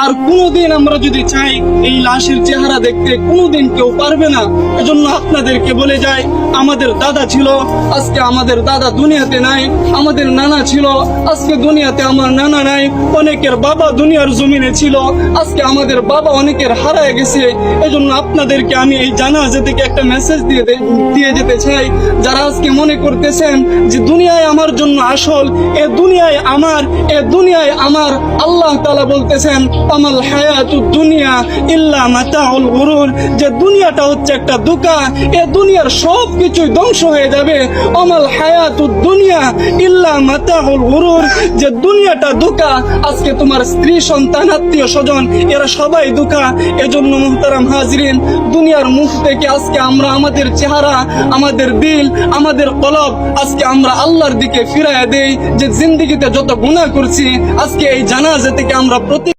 আর কোনোদিন আমরা যদি চাই এই লাশের চেহারা দেখতে, কোনোদিন কেউ পারবে না। এজন্য আপনাদেরকে বলে যাই, আমাদের দাদা ছিল, আজকে আমাদের দাদা দুনিয়াতে নাই। আমাদের নানা ছিল, আজকে দুনিয়াতে আমার নানা নাই। অনেকের বাবা দুনিয়ার জমিনে ছিল, আজকে আমাদের বাবা অনেকের হারায় গেছে। এজন্য আপনাদেরকে আমি এই জানাজা থেকে একটা মেসেজ দিয়ে যেতে চাই। যারা আজকে মনে করতেছেন যে দুনিয়ায় আমার জন্য আসল, এ দুনিয়ায় আমার, আল্লাহ তাআলা বলতেছেন আমাল হায়াতুদ দুনিয়া ইল্লা মাতাউল গুরুর, যে দুনিয়াটা হচ্ছে একটা ধোঁকা, এ দুনিয়ার সব কিছুই ধ্বংস হয়ে যাবে। আমাল হায়াতুদ দুনিয়া ইল্লা মাতাউল গুরুর, যে দুনিয়াটা ধোঁকা। আজকে তোমার স্ত্রী, সন্তান, আত্মীয় স্বজন এরা সবাই ধোঁকা। এজন্য মুহতারাম হাজরিন, দুনিয়ার মুখ থেকে আজকে আমরা আমাদের চেহারা, আমাদের দিল, আমাদের কলব আজকে আমরা আল্লাহর দিকে ফিরাইয়া দেই। যে জিন্দেগিতে যত গুনাহ করছি, আজকে এই জানাজা থেকে আমরা প্রতি